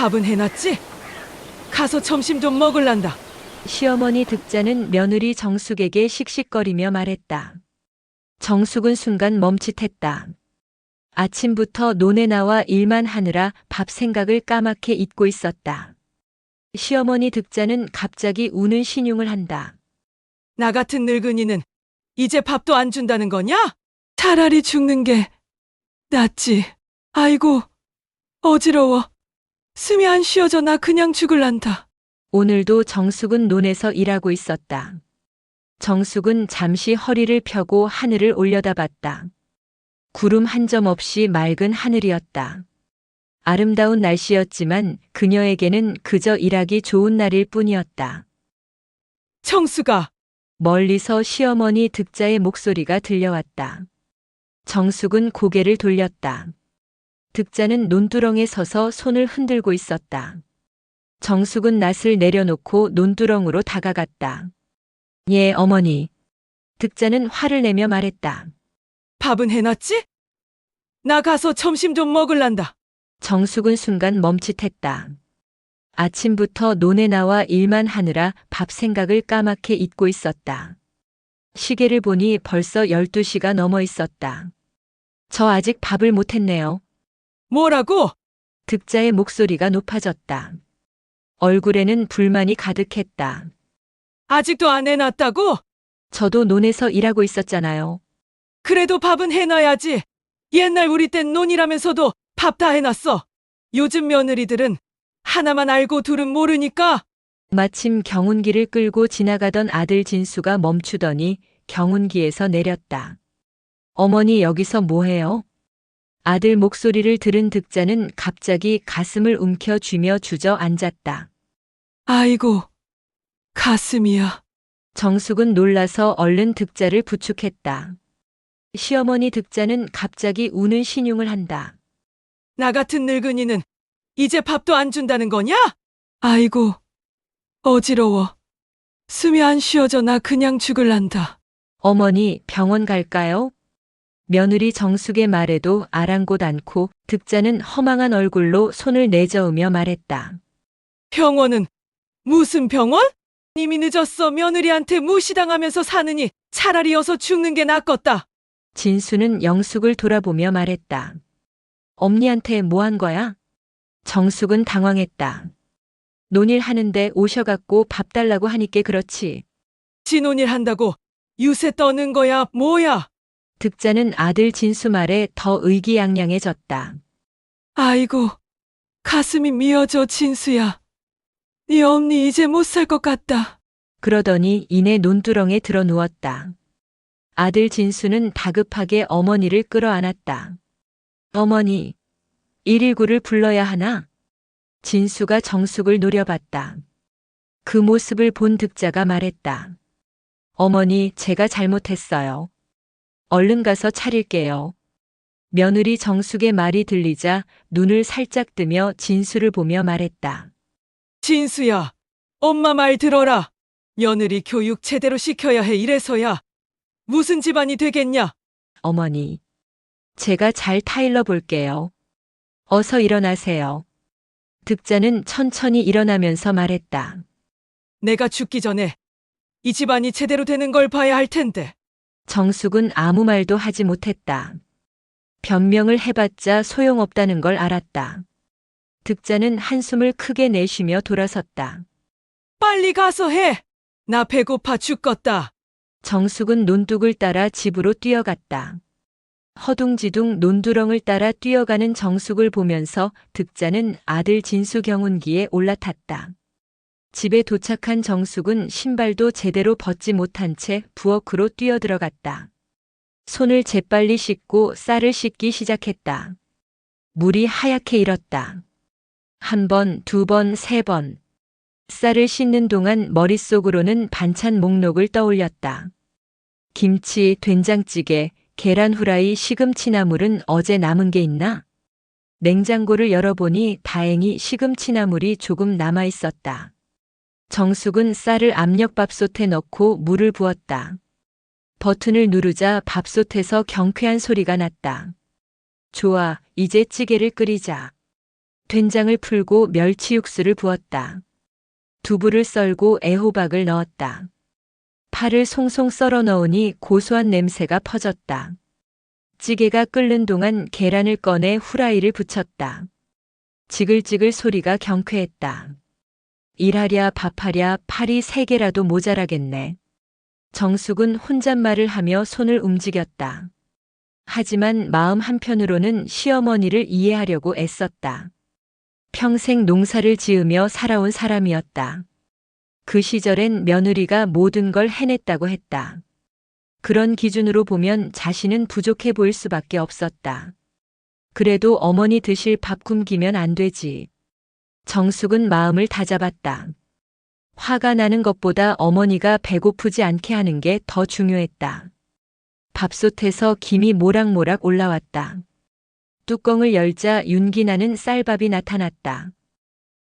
밥은 해놨지? 가서 점심 좀 먹을란다. 시어머니 득자는 며느리 정숙에게 씩씩거리며 말했다. 정숙은 순간 멈칫했다. 아침부터 논에 나와 일만 하느라 밥 생각을 까맣게 잊고 있었다. 시어머니 득자는 갑자기 우는 신용을 한다. 나 같은 늙은이는 이제 밥도 안 준다는 거냐? 차라리 죽는 게 낫지. 아이고, 어지러워. 숨이 안 쉬어져. 나 그냥 죽을란다. 오늘도 정숙은 논에서 일하고 있었다. 정숙은 잠시 허리를 펴고 하늘을 올려다봤다. 구름 한 점 없이 맑은 하늘이었다. 아름다운 날씨였지만 그녀에게는 그저 일하기 좋은 날일 뿐이었다. 청수가, 멀리서 시어머니 득자의 목소리가 들려왔다. 정숙은 고개를 돌렸다. 득자는 논두렁에 서서 손을 흔들고 있었다. 정숙은 낫을 내려놓고 논두렁으로 다가갔다. 예, 어머니. 득자는 화를 내며 말했다. 밥은 해놨지? 나 가서 점심 좀 먹을란다. 정숙은 순간 멈칫했다. 아침부터 논에 나와 일만 하느라 밥 생각을 까맣게 잊고 있었다. 시계를 보니 벌써 12시가 넘어 있었다. 저 아직 밥을 못했네요. 뭐라고? 득자의 목소리가 높아졌다. 얼굴에는 불만이 가득했다. 아직도 안 해놨다고? 저도 논에서 일하고 있었잖아요. 그래도 밥은 해놔야지. 옛날 우리 땐 논이라면서도 밥 다 해놨어. 요즘 며느리들은 하나만 알고 둘은 모르니까. 마침 경운기를 끌고 지나가던 아들 진수가 멈추더니 경운기에서 내렸다. 어머니 여기서 뭐해요? 아들 목소리를 들은 득자는 갑자기 가슴을 움켜쥐며 주저앉았다. 아이고, 가슴이야. 정숙은 놀라서 얼른 득자를 부축했다. 시어머니 득자는 갑자기 우는 신용을 한다. 나 같은 늙은이는 이제 밥도 안 준다는 거냐? 아이고, 어지러워. 숨이 안 쉬어져. 나 그냥 죽을란다. 어머니 병원 갈까요? 며느리 정숙의 말에도 아랑곳 않고 득자는 허망한 얼굴로 손을 내저으며 말했다. 병원은 무슨 병원? 이미 늦었어. 며느리한테 무시당하면서 사느니 차라리 어서 죽는 게 낫겠다. 진수는 영숙을 돌아보며 말했다. 엄니한테 뭐 한 거야? 정숙은 당황했다. 논일 하는데 오셔갖고 밥 달라고 하니께 그렇지. 진혼일 한다고 유세 떠는 거야 뭐야? 득자는 아들 진수 말에 더 의기양양해졌다. 아이고, 가슴이 미어져. 진수야. 네 엄니 이제 못 살 것 같다. 그러더니 이내 논두렁에 들어 누웠다. 아들 진수는 다급하게 어머니를 끌어안았다. 어머니, 119를 불러야 하나? 진수가 정숙을 노려봤다. 그 모습을 본 득자가 말했다. 어머니, 제가 잘못했어요. 얼른 가서 차릴게요. 며느리 정숙의 말이 들리자 눈을 살짝 뜨며 진수를 보며 말했다. 진수야, 엄마 말 들어라. 며느리 교육 제대로 시켜야 해. 이래서야 무슨 집안이 되겠냐? 어머니, 제가 잘 타일러 볼게요. 어서 일어나세요. 득자는 천천히 일어나면서 말했다. 내가 죽기 전에 이 집안이 제대로 되는 걸 봐야 할 텐데. 정숙은 아무 말도 하지 못했다. 변명을 해봤자 소용없다는 걸 알았다. 득자는 한숨을 크게 내쉬며 돌아섰다. 빨리 가서 해. 나 배고파 죽겠다. 정숙은 논둑을 따라 집으로 뛰어갔다. 허둥지둥 논두렁을 따라 뛰어가는 정숙을 보면서 득자는 아들 진수 경운기에 올라탔다. 집에 도착한 정숙은 신발도 제대로 벗지 못한 채 부엌으로 뛰어들어갔다. 손을 재빨리 씻고 쌀을 씻기 시작했다. 물이 하얗게 일었다. 1번, 2번, 3번. 쌀을 씻는 동안 머릿속으로는 반찬 목록을 떠올렸다. 김치, 된장찌개, 계란 후라이, 시금치나물은 어제 남은 게 있나? 냉장고를 열어보니 다행히 시금치나물이 조금 남아 있었다. 정숙은 쌀을 압력밥솥에 넣고 물을 부었다. 버튼을 누르자 밥솥에서 경쾌한 소리가 났다. 좋아, 이제 찌개를 끓이자. 된장을 풀고 멸치 육수를 부었다. 두부를 썰고 애호박을 넣었다. 파를 송송 썰어 넣으니 고소한 냄새가 퍼졌다. 찌개가 끓는 동안 계란을 꺼내 후라이를 붙였다. 지글지글 소리가 경쾌했다. 일하랴 밥하랴 팔이 3개라도 모자라겠네. 정숙은 혼잣말을 하며 손을 움직였다. 하지만 마음 한편으로는 시어머니를 이해하려고 애썼다. 평생 농사를 지으며 살아온 사람이었다. 그 시절엔 며느리가 모든 걸 해냈다고 했다. 그런 기준으로 보면 자신은 부족해 보일 수밖에 없었다. 그래도 어머니 드실 밥 굶기면 안 되지. 정숙은 마음을 다잡았다. 화가 나는 것보다 어머니가 배고프지 않게 하는 게 더 중요했다. 밥솥에서 김이 모락모락 올라왔다. 뚜껑을 열자 윤기 나는 쌀밥이 나타났다.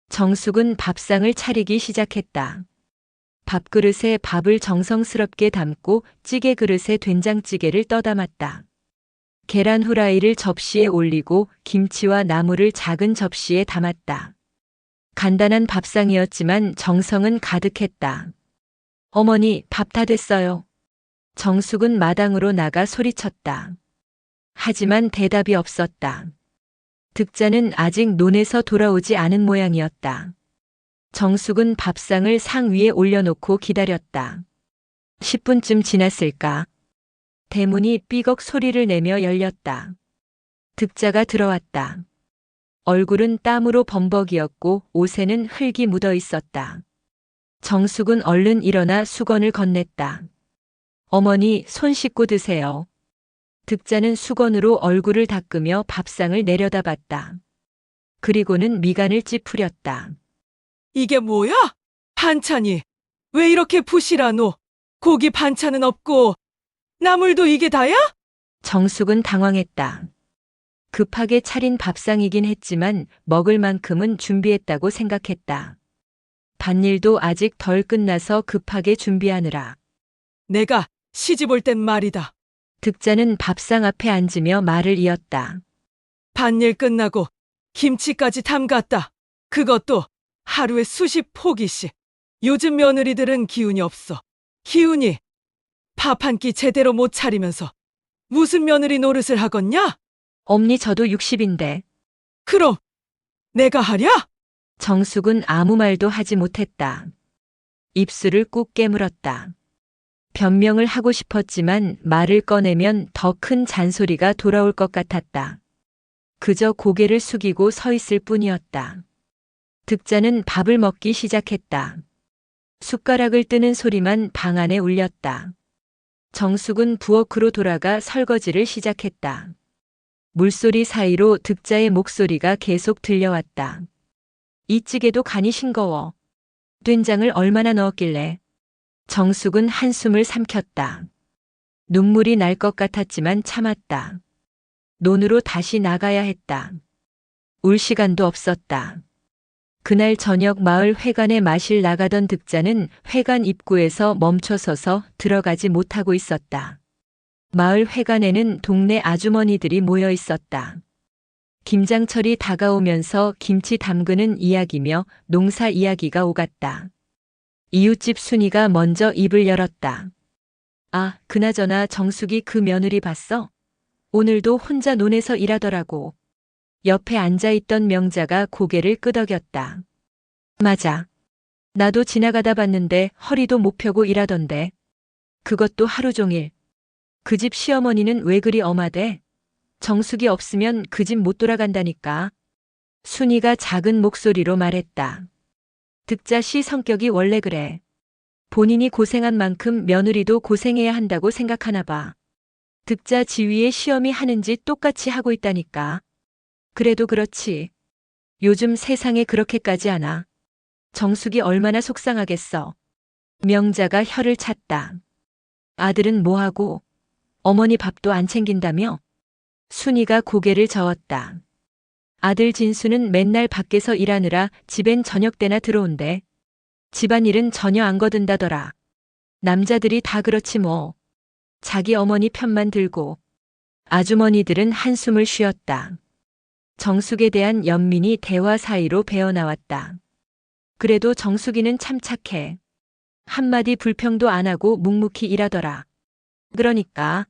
정숙은 밥상을 차리기 시작했다. 밥그릇에 밥을 정성스럽게 담고 찌개 그릇에 된장찌개를 떠담았다. 계란 후라이를 접시에 올리고 김치와 나물을 작은 접시에 담았다. 간단한 밥상이었지만 정성은 가득했다. 어머니, 밥 다 됐어요. 정숙은 마당으로 나가 소리쳤다. 하지만 대답이 없었다. 득자는 아직 논에서 돌아오지 않은 모양이었다. 정숙은 밥상을 상 위에 올려놓고 기다렸다. 10분쯤 지났을까? 대문이 삐걱 소리를 내며 열렸다. 득자가 들어왔다. 얼굴은 땀으로 범벅이었고 옷에는 흙이 묻어 있었다. 정숙은 얼른 일어나 수건을 건넸다. 어머니, 손 씻고 드세요. 득자는 수건으로 얼굴을 닦으며 밥상을 내려다봤다. 그리고는 미간을 찌푸렸다. 이게 뭐야? 반찬이 왜 이렇게 부실하노? 고기 반찬은 없고 나물도 이게 다야? 정숙은 당황했다. 급하게 차린 밥상이긴 했지만 먹을 만큼은 준비했다고 생각했다. 밭일도 아직 덜 끝나서 급하게 준비하느라. 내가 시집 올 땐 말이다. 득자는 밥상 앞에 앉으며 말을 이었다. 밭일 끝나고 김치까지 담갔다. 그것도 하루에 수십 포기씩. 요즘 며느리들은 기운이 없어. 기운이 밥 한 끼 제대로 못 차리면서 무슨 며느리 노릇을 하겠냐? 엄니 저도 60인데. 그럼 내가 하랴? 정숙은 아무 말도 하지 못했다. 입술을 꾹 깨물었다. 변명을 하고 싶었지만 말을 꺼내면 더 큰 잔소리가 돌아올 것 같았다. 그저 고개를 숙이고 서 있을 뿐이었다. 득자는 밥을 먹기 시작했다. 숟가락을 뜨는 소리만 방 안에 울렸다. 정숙은 부엌으로 돌아가 설거지를 시작했다. 물소리 사이로 득자의 목소리가 계속 들려왔다. 이 찌개도 간이 싱거워. 된장을 얼마나 넣었길래. 정숙은 한숨을 삼켰다. 눈물이 날 것 같았지만 참았다. 논으로 다시 나가야 했다. 울 시간도 없었다. 그날 저녁 마을 회관에 마실 나가던 득자는 회관 입구에서 멈춰서서 들어가지 못하고 있었다. 마을 회관에는 동네 아주머니들이 모여 있었다. 김장철이 다가오면서 김치 담그는 이야기며 농사 이야기가 오갔다. 이웃집 순이가 먼저 입을 열었다. 아, 그나저나 정숙이 그 며느리 봤어? 오늘도 혼자 논에서 일하더라고. 옆에 앉아있던 명자가 고개를 끄덕였다. 맞아. 나도 지나가다 봤는데 허리도 못 펴고 일하던데. 그것도 하루 종일. 그 집 시어머니는 왜 그리 엄하대? 정숙이 없으면 그 집 못 돌아간다니까. 순이가 작은 목소리로 말했다. 득자 씨 성격이 원래 그래. 본인이 고생한 만큼 며느리도 고생해야 한다고 생각하나 봐. 득자 지위에 시어미 하는 짓 똑같이 하고 있다니까. 그래도 그렇지. 요즘 세상에 그렇게까지 하나. 정숙이 얼마나 속상하겠어. 명자가 혀를 찼다. 아들은 뭐하고? 어머니 밥도 안 챙긴다며? 순이가 고개를 저었다. 아들 진수는 맨날 밖에서 일하느라 집엔 저녁 때나 들어온대. 집안일은 전혀 안 거든다더라. 남자들이 다 그렇지 뭐. 자기 어머니 편만 들고. 아주머니들은 한숨을 쉬었다. 정숙에 대한 연민이 대화 사이로 배어나왔다. 그래도 정숙이는 참 착해. 한마디 불평도 안 하고 묵묵히 일하더라. 그러니까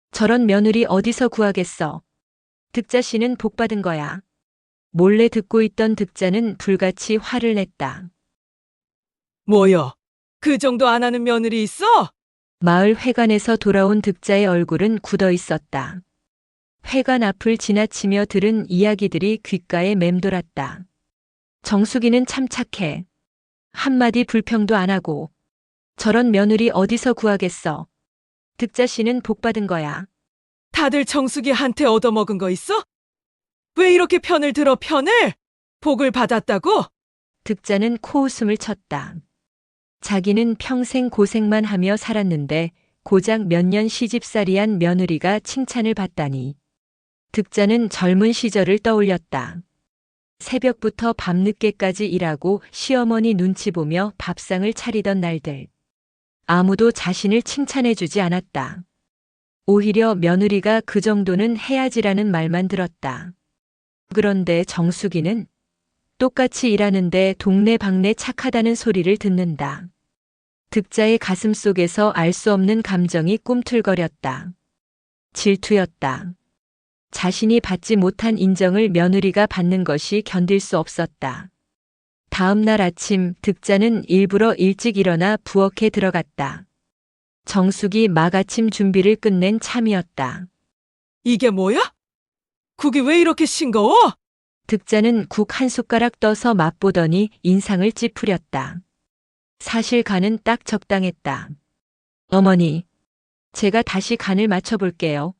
저런 며느리 어디서 구하겠어. 득자 씨는 복받은 거야. 몰래 듣고 있던 득자는 불같이 화를 냈다. 뭐여? 그 정도 안 하는 며느리 있어? 마을 회관에서 돌아온 득자의 얼굴은 굳어 있었다. 회관 앞을 지나치며 들은 이야기들이 귓가에 맴돌았다. 정숙이는 참 착해. 한마디 불평도 안 하고. 저런 며느리 어디서 구하겠어. 득자 씨는 복받은 거야. 다들 정숙이한테 얻어먹은 거 있어? 왜 이렇게 편을 들어 편을? 복을 받았다고? 득자는 코웃음을 쳤다. 자기는 평생 고생만 하며 살았는데 고작 몇 년 시집살이한 며느리가 칭찬을 받다니. 득자는 젊은 시절을 떠올렸다. 새벽부터 밤늦게까지 일하고 시어머니 눈치 보며 밥상을 차리던 날들. 아무도 자신을 칭찬해주지 않았다. 오히려 며느리가 그 정도는 해야지라는 말만 들었다. 그런데 정숙이는 똑같이 일하는데 동네방네 착하다는 소리를 듣는다. 득자의 가슴 속에서 알 수 없는 감정이 꿈틀거렸다. 질투였다. 자신이 받지 못한 인정을 며느리가 받는 것이 견딜 수 없었다. 다음 날 아침 득자는 일부러 일찍 일어나 부엌에 들어갔다. 정숙이 마가침 준비를 끝낸 참이었다. 이게 뭐야? 국이 왜 이렇게 싱거워? 득자는 국 한 숟가락 떠서 맛보더니 인상을 찌푸렸다. 사실 간은 딱 적당했다. 어머니, 제가 다시 간을 맞춰볼게요.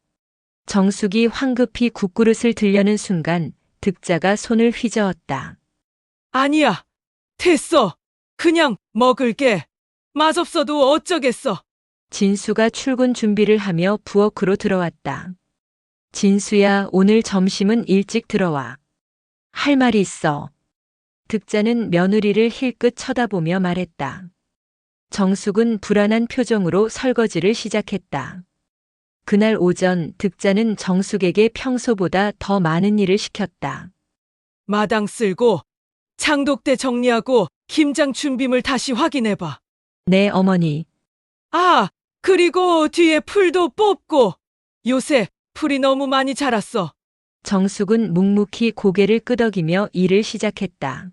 정숙이 황급히 국그릇을 들려는 순간 득자가 손을 휘저었다. 아니야. 됐어. 그냥 먹을게. 맛없어도 어쩌겠어. 진수가 출근 준비를 하며 부엌으로 들어왔다. 진수야, 오늘 점심은 일찍 들어와. 할 말이 있어. 득자는 며느리를 힐끗 쳐다보며 말했다. 정숙은 불안한 표정으로 설거지를 시작했다. 그날 오전 득자는 정숙에게 평소보다 더 많은 일을 시켰다. 마당 쓸고 장독대 정리하고 김장 준비물 다시 확인해봐. 네, 어머니. 아, 그리고 뒤에 풀도 뽑고. 요새 풀이 너무 많이 자랐어. 정숙은 묵묵히 고개를 끄덕이며 일을 시작했다.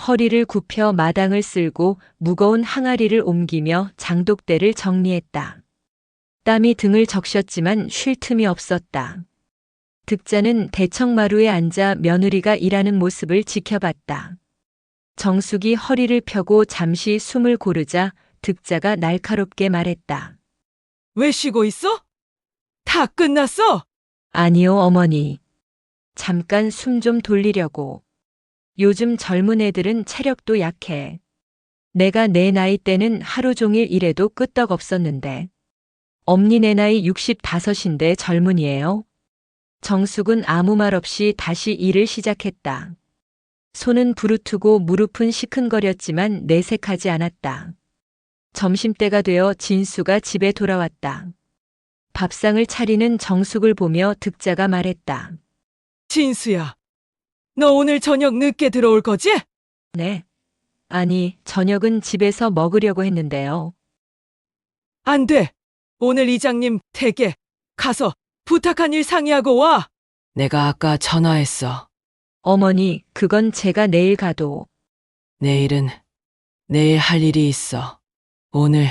허리를 굽혀 마당을 쓸고 무거운 항아리를 옮기며 장독대를 정리했다. 땀이 등을 적셨지만 쉴 틈이 없었다. 득자는 대청마루에 앉아 며느리가 일하는 모습을 지켜봤다. 정숙이 허리를 펴고 잠시 숨을 고르자 득자가 날카롭게 말했다. 왜 쉬고 있어? 다 끝났어? 아니요, 어머니. 잠깐 숨 좀 돌리려고. 요즘 젊은 애들은 체력도 약해. 내가 내 나이 때는 하루 종일 일해도 끄떡 없었는데. 엄니 내 나이 65인데 젊은이에요. 정숙은 아무 말 없이 다시 일을 시작했다. 손은 부르트고 무릎은 시큰거렸지만 내색하지 않았다. 점심때가 되어 진수가 집에 돌아왔다. 밥상을 차리는 정숙을 보며 득자가 말했다. 진수야, 너 오늘 저녁 늦게 들어올 거지? 네. 아니, 저녁은 집에서 먹으려고 했는데요. 안 돼. 오늘 이장님 댁에 가서 부탁한 일 상의하고 와. 내가 아까 전화했어. 어머니, 그건 제가 내일 가도. 내일은 내일 할 일이 있어. 오늘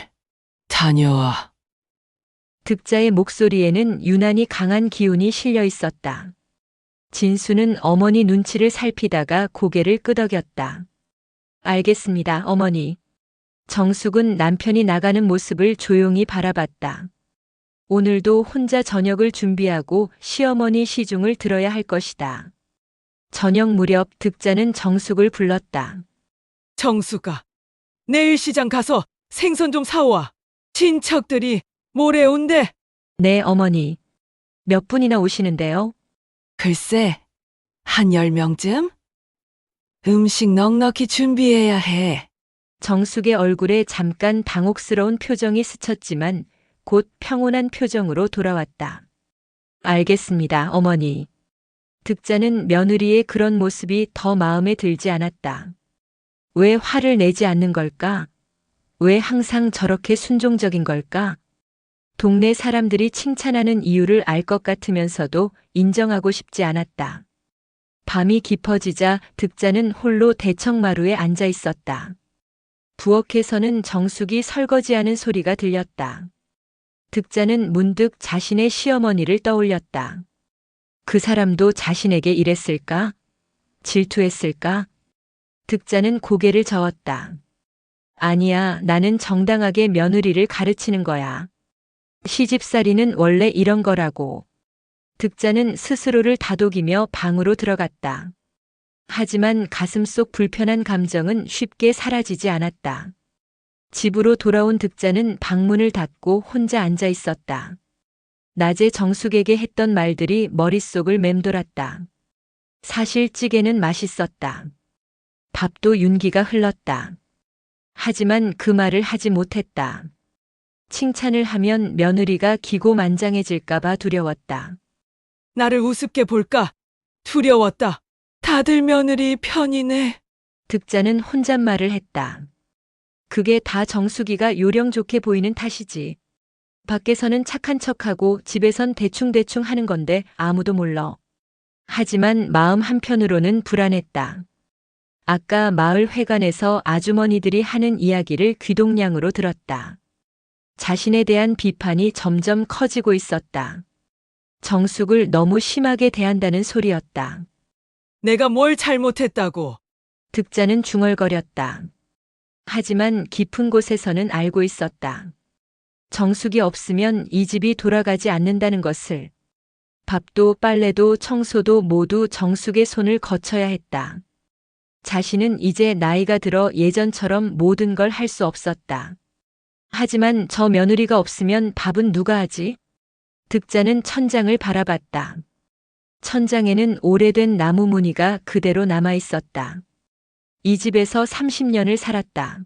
다녀와. 득자의 목소리에는 유난히 강한 기운이 실려 있었다. 진수는 어머니 눈치를 살피다가 고개를 끄덕였다. 알겠습니다, 어머니. 정숙은 남편이 나가는 모습을 조용히 바라봤다. 오늘도 혼자 저녁을 준비하고 시어머니 시중을 들어야 할 것이다. 저녁 무렵 득자는 정숙을 불렀다. 정수가 내일 시장 가서 생선 좀 사와. 친척들이 모레 온대. 네, 어머니. 몇 분이나 오시는데요? 글쎄, 한 10명쯤? 음식 넉넉히 준비해야 해. 정숙의 얼굴에 잠깐 당혹스러운 표정이 스쳤지만 곧 평온한 표정으로 돌아왔다. 알겠습니다, 어머니. 득자는 며느리의 그런 모습이 더 마음에 들지 않았다. 왜 화를 내지 않는 걸까? 왜 항상 저렇게 순종적인 걸까? 동네 사람들이 칭찬하는 이유를 알 것 같으면서도 인정하고 싶지 않았다. 밤이 깊어지자 득자는 홀로 대청마루에 앉아 있었다. 부엌에서는 정숙이 설거지하는 소리가 들렸다. 득자는 문득 자신의 시어머니를 떠올렸다. 그 사람도 자신에게 이랬을까? 질투했을까? 득자는 고개를 저었다. 아니야, 나는 정당하게 며느리를 가르치는 거야. 시집살이는 원래 이런 거라고. 득자는 스스로를 다독이며 방으로 들어갔다. 하지만 가슴속 불편한 감정은 쉽게 사라지지 않았다. 집으로 돌아온 득자는 방문을 닫고 혼자 앉아 있었다. 낮에 정숙에게 했던 말들이 머릿속을 맴돌았다. 사실 찌개는 맛있었다. 밥도 윤기가 흘렀다. 하지만 그 말을 하지 못했다. 칭찬을 하면 며느리가 기고만장해질까봐 두려웠다. 나를 우습게 볼까? 두려웠다. 다들 며느리 편이네. 득자는 혼잣말을 했다. 그게 다 정숙이가 요령 좋게 보이는 탓이지. 밖에서는 착한 척하고 집에선 대충대충 하는 건데 아무도 몰라. 하지만 마음 한편으로는 불안했다. 아까 마을 회관에서 아주머니들이 하는 이야기를 귀동냥으로 들었다. 자신에 대한 비판이 점점 커지고 있었다. 정숙을 너무 심하게 대한다는 소리였다. 내가 뭘 잘못했다고. 득자는 중얼거렸다. 하지만 깊은 곳에서는 알고 있었다. 정숙이 없으면 이 집이 돌아가지 않는다는 것을. 밥도 빨래도 청소도 모두 정숙의 손을 거쳐야 했다. 자신은 이제 나이가 들어 예전처럼 모든 걸 할 수 없었다. 하지만 저 며느리가 없으면 밥은 누가 하지? 득자는 천장을 바라봤다. 천장에는 오래된 나무 무늬가 그대로 남아 있었다. 이 집에서 30년을 살았다.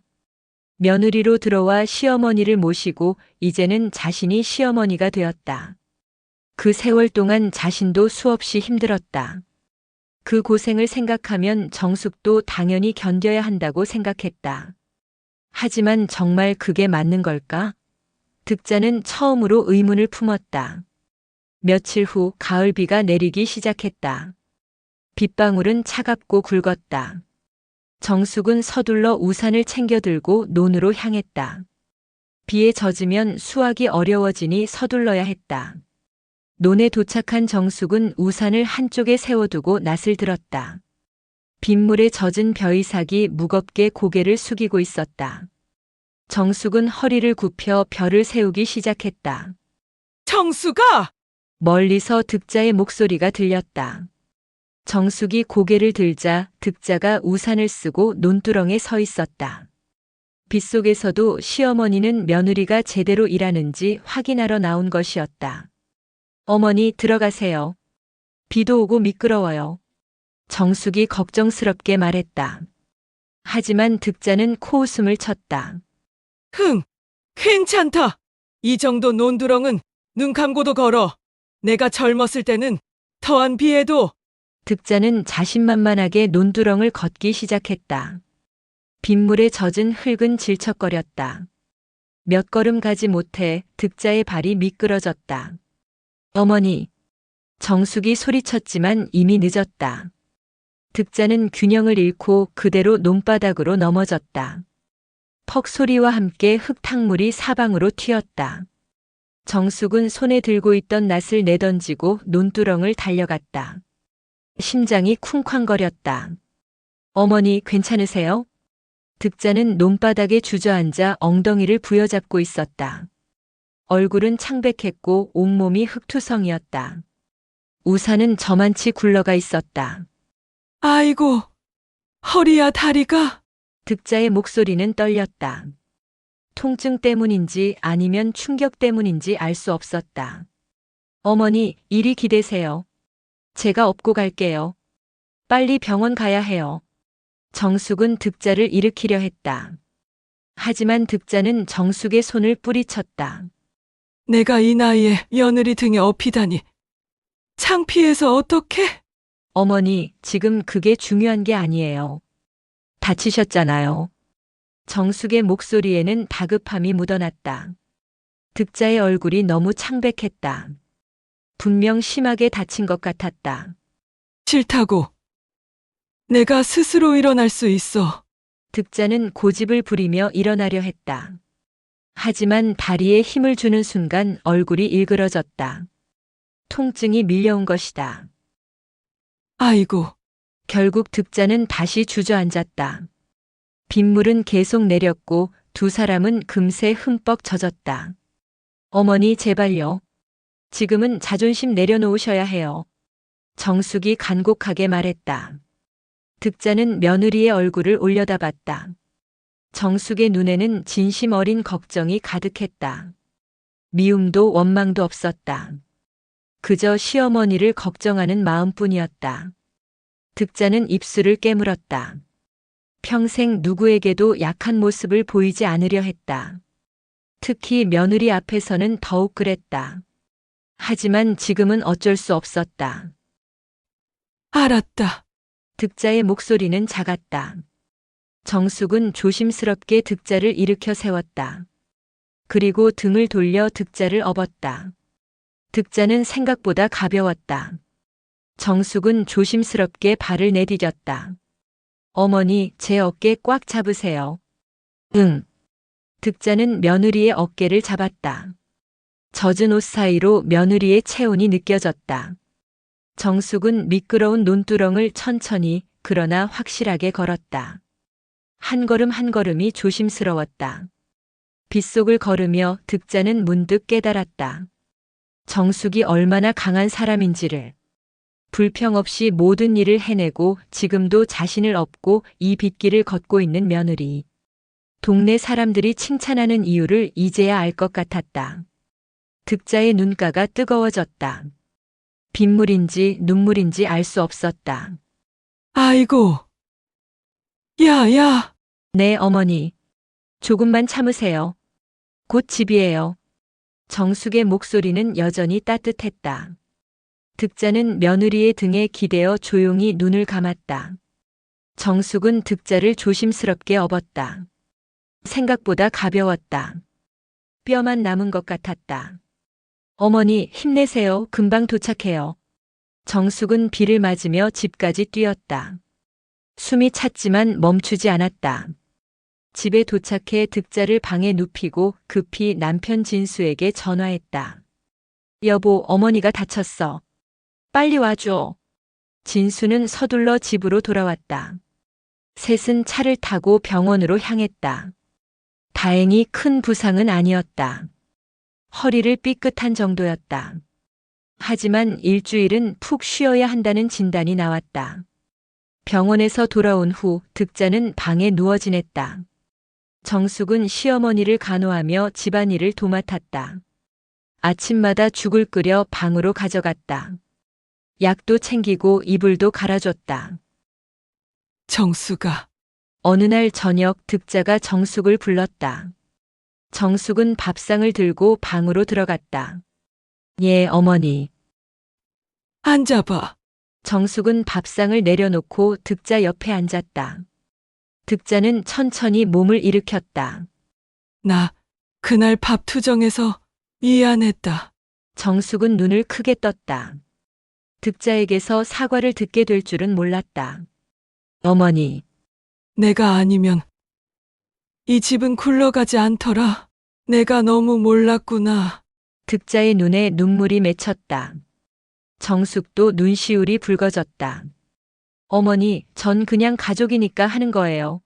며느리로 들어와 시어머니를 모시고 이제는 자신이 시어머니가 되었다. 그 세월 동안 자신도 수없이 힘들었다. 그 고생을 생각하면 정숙도 당연히 견뎌야 한다고 생각했다. 하지만 정말 그게 맞는 걸까? 득자는 처음으로 의문을 품었다. 며칠 후 가을비가 내리기 시작했다. 빗방울은 차갑고 굵었다. 정숙은 서둘러 우산을 챙겨 들고 논으로 향했다. 비에 젖으면 수확이 어려워지니 서둘러야 했다. 논에 도착한 정숙은 우산을 한쪽에 세워두고 낫을 들었다. 빗물에 젖은 벼이삭이 무겁게 고개를 숙이고 있었다. 정숙은 허리를 굽혀 벼를 세우기 시작했다. 정수가! 멀리서 득자의 목소리가 들렸다. 정숙이 고개를 들자 득자가 우산을 쓰고 논두렁에 서 있었다. 빗속에서도 시어머니는 며느리가 제대로 일하는지 확인하러 나온 것이었다. 어머니 들어가세요. 비도 오고 미끄러워요. 정숙이 걱정스럽게 말했다. 하지만 득자는 코웃음을 쳤다. 괜찮다. 이 정도 논두렁은 눈 감고도 걸어. 내가 젊었을 때는 더한 비에도. 득자는 자신만만하게 논두렁을 걷기 시작했다. 빗물에 젖은 흙은 질척거렸다. 몇 걸음 가지 못해 득자의 발이 미끄러졌다. 어머니! 정숙이 소리쳤지만 이미 늦었다. 득자는 균형을 잃고 그대로 논바닥으로 넘어졌다. 퍽 소리와 함께 흙탕물이 사방으로 튀었다. 정숙은 손에 들고 있던 낫을 내던지고 논두렁을 달려갔다. 심장이 쿵쾅거렸다. 어머니 괜찮으세요? 득자는 논바닥에 주저앉아 엉덩이를 부여잡고 있었다. 얼굴은 창백했고 온몸이 흙투성이었다. 우산은 저만치 굴러가 있었다. 아이고, 허리야 다리가. 득자의 목소리는 떨렸다. 통증 때문인지 아니면 충격 때문인지 알 수 없었다. 어머니, 이리 기대세요. 제가 업고 갈게요. 빨리 병원 가야 해요. 정숙은 득자를 일으키려 했다. 하지만 득자는 정숙의 손을 뿌리쳤다. 내가 이 나이에 며느리 등에 업히다니. 창피해서 어떡해? 어머니, 지금 그게 중요한 게 아니에요. 다치셨잖아요. 정숙의 목소리에는 다급함이 묻어났다. 득자의 얼굴이 너무 창백했다. 분명 심하게 다친 것 같았다. 싫다고. 내가 스스로 일어날 수 있어. 득자는 고집을 부리며 일어나려 했다. 하지만 다리에 힘을 주는 순간 얼굴이 일그러졌다. 통증이 밀려온 것이다. 아이고, 결국 득자는 다시 주저앉았다. 빗물은 계속 내렸고 두 사람은 금세 흠뻑 젖었다. 어머니, 제발요. 지금은 자존심 내려놓으셔야 해요. 정숙이 간곡하게 말했다. 득자는 며느리의 얼굴을 올려다봤다. 정숙의 눈에는 진심 어린 걱정이 가득했다. 미움도 원망도 없었다. 그저 시어머니를 걱정하는 마음뿐이었다. 득자는 입술을 깨물었다. 평생 누구에게도 약한 모습을 보이지 않으려 했다. 특히 며느리 앞에서는 더욱 그랬다. 하지만 지금은 어쩔 수 없었다. 알았다. 득자의 목소리는 작았다. 정숙은 조심스럽게 득자를 일으켜 세웠다. 그리고 등을 돌려 득자를 업었다. 득자는 생각보다 가벼웠다. 정숙은 조심스럽게 발을 내디뎠다. 어머니, 제 어깨 꽉 잡으세요. 응. 득자는 며느리의 어깨를 잡았다. 젖은 옷 사이로 며느리의 체온이 느껴졌다. 정숙은 미끄러운 논두렁을 천천히 그러나 확실하게 걸었다. 한 걸음 한 걸음이 조심스러웠다. 빗속을 걸으며 득자는 문득 깨달았다. 정숙이 얼마나 강한 사람인지를. 불평 없이 모든 일을 해내고 지금도 자신을 업고 이 빗길을 걷고 있는 며느리. 동네 사람들이 칭찬하는 이유를 이제야 알 것 같았다. 득자의 눈가가 뜨거워졌다. 빗물인지 눈물인지 알 수 없었다. 아이고. 야. 네, 어머니. 조금만 참으세요. 곧 집이에요. 정숙의 목소리는 여전히 따뜻했다. 득자는 며느리의 등에 기대어 조용히 눈을 감았다. 정숙은 득자를 조심스럽게 업었다. 생각보다 가벼웠다. 뼈만 남은 것 같았다. 어머니, 힘내세요. 금방 도착해요. 정숙은 비를 맞으며 집까지 뛰었다. 숨이 찼지만 멈추지 않았다. 집에 도착해 득자를 방에 눕히고 급히 남편 진수에게 전화했다. 여보, 어머니가 다쳤어. 빨리 와줘. 진수는 서둘러 집으로 돌아왔다. 셋은 차를 타고 병원으로 향했다. 다행히 큰 부상은 아니었다. 허리를 삐끗한 정도였다. 하지만 일주일은 푹 쉬어야 한다는 진단이 나왔다. 병원에서 돌아온 후 득자는 방에 누워 지냈다. 정숙은 시어머니를 간호하며 집안일을 도맡았다. 아침마다 죽을 끓여 방으로 가져갔다. 약도 챙기고 이불도 갈아줬다. 정수가. 어느 날 저녁 득자가 정숙을 불렀다. 정숙은 밥상을 들고 방으로 들어갔다. 예, 어머니. 앉아봐. 정숙은 밥상을 내려놓고 득자 옆에 앉았다. 득자는 천천히 몸을 일으켰다. 나 그날 밥 투정해서 미안했다. 정숙은 눈을 크게 떴다. 득자에게서 사과를 듣게 될 줄은 몰랐다. 어머니. 내가 아니면 이 집은 굴러가지 않더라. 내가 너무 몰랐구나. 득자의 눈에 눈물이 맺혔다. 정숙도 눈시울이 붉어졌다. 어머니, 전 그냥 가족이니까 하는 거예요.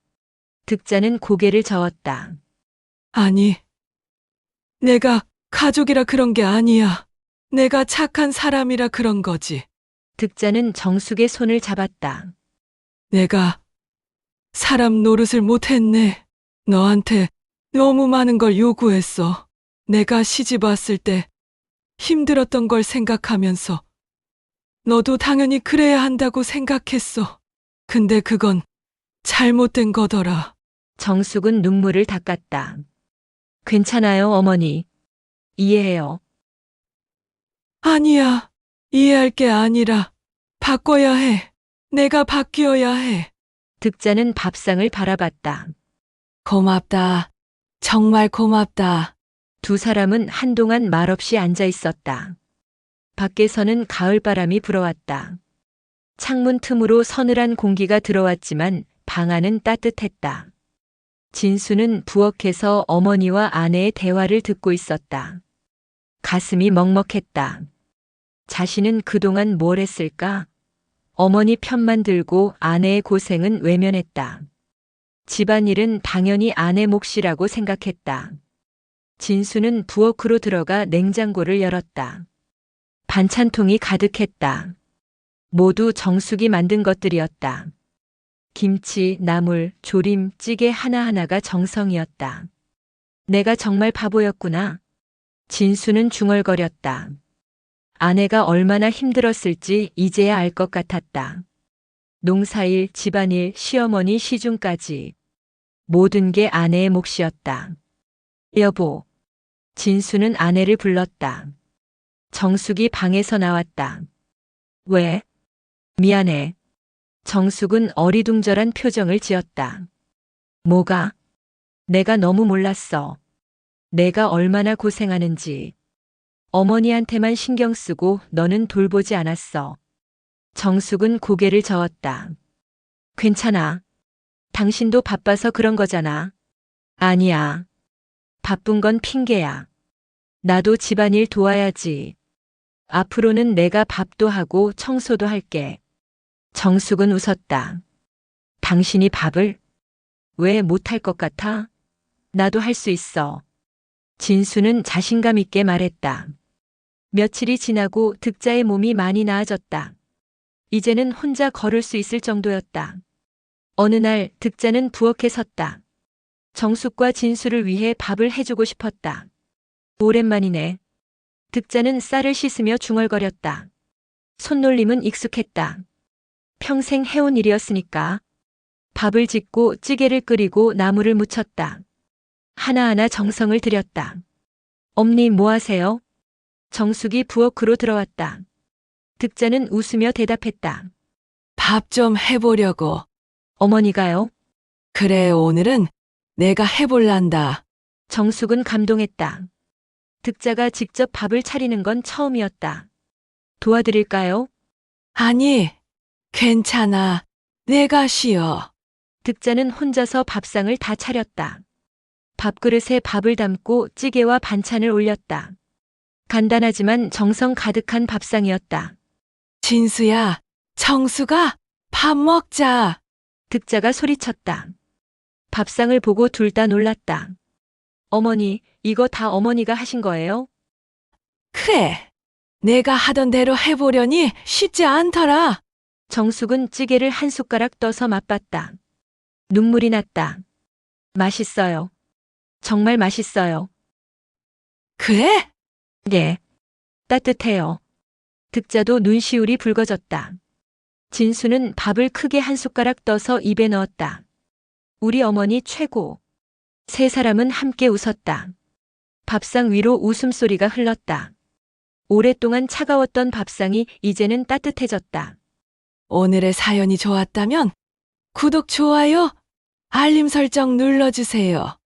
득자는 고개를 저었다. 아니, 내가 가족이라 그런 게 아니야. 내가 착한 사람이라 그런 거지. 득자는 정숙의 손을 잡았다. 내가 사람 노릇을 못했네. 너한테 너무 많은 걸 요구했어. 내가 시집 왔을 때 힘들었던 걸 생각하면서 너도 당연히 그래야 한다고 생각했어. 근데 그건 잘못된 거더라. 정숙은 눈물을 닦았다. 괜찮아요, 어머니. 이해해요. 아니야. 이해할 게 아니라 바꿔야 해. 내가 바뀌어야 해. 득자는 밥상을 바라봤다. 고맙다. 정말 고맙다. 두 사람은 한동안 말없이 앉아 있었다. 밖에서는 가을바람이 불어왔다. 창문 틈으로 서늘한 공기가 들어왔지만 방 안은 따뜻했다. 진수는 부엌에서 어머니와 아내의 대화를 듣고 있었다. 가슴이 먹먹했다. 자신은 그동안 뭘 했을까? 어머니 편만 들고 아내의 고생은 외면했다. 집안일은 당연히 아내 몫이라고 생각했다. 진수는 부엌으로 들어가 냉장고를 열었다. 반찬통이 가득했다. 모두 정숙이 만든 것들이었다. 김치, 나물, 조림, 찌개 하나하나가 정성이었다. 내가 정말 바보였구나. 진수는 중얼거렸다. 아내가 얼마나 힘들었을지 이제야 알 것 같았다. 농사일, 집안일, 시어머니 시중까지. 모든 게 아내의 몫이었다. 여보. 진수는 아내를 불렀다. 정숙이 방에서 나왔다. 왜? 미안해. 정숙은 어리둥절한 표정을 지었다. 뭐가? 내가 너무 몰랐어. 내가 얼마나 고생하는지. 어머니한테만 신경 쓰고 너는 돌보지 않았어. 정숙은 고개를 저었다. 괜찮아. 당신도 바빠서 그런 거잖아. 아니야. 바쁜 건 핑계야. 나도 집안일 도와야지. 앞으로는 내가 밥도 하고 청소도 할게. 정숙은 웃었다. 당신이 밥을? 왜 못할 것 같아? 나도 할 수 있어. 진수는 자신감 있게 말했다. 며칠이 지나고 득자의 몸이 많이 나아졌다. 이제는 혼자 걸을 수 있을 정도였다. 어느 날 득자는 부엌에 섰다. 정숙과 진수를 위해 밥을 해주고 싶었다. 오랜만이네. 득자는 쌀을 씻으며 중얼거렸다. 손놀림은 익숙했다. 평생 해온 일이었으니까. 밥을 짓고 찌개를 끓이고 나물을 무쳤다. 하나하나 정성을 들였다. 엄니 뭐 하세요? 정숙이 부엌으로 들어왔다. 득자는 웃으며 대답했다. 밥 좀 해보려고. 어머니가요? 그래, 오늘은 내가 해볼란다. 정숙은 감동했다. 득자가 직접 밥을 차리는 건 처음이었다. 도와드릴까요? 아니, 괜찮아. 내가 쉬어. 득자는 혼자서 밥상을 다 차렸다. 밥그릇에 밥을 담고 찌개와 반찬을 올렸다. 간단하지만 정성 가득한 밥상이었다. 진수야, 정수가 밥 먹자. 득자가 소리쳤다. 밥상을 보고 둘 다 놀랐다. 어머니, 이거 다 어머니가 하신 거예요? 그래. 내가 하던 대로 해보려니 쉽지 않더라. 정숙은 찌개를 한 숟가락 떠서 맛봤다. 눈물이 났다. 맛있어요. 정말 맛있어요. 그래? 예. 따뜻해요. 득자도 눈시울이 붉어졌다. 진수는 밥을 크게 한 숟가락 떠서 입에 넣었다. 우리 어머니 최고. 세 사람은 함께 웃었다. 밥상 위로 웃음소리가 흘렀다. 오랫동안 차가웠던 밥상이 이제는 따뜻해졌다. 오늘의 사연이 좋았다면 구독, 좋아요, 알림 설정 눌러주세요.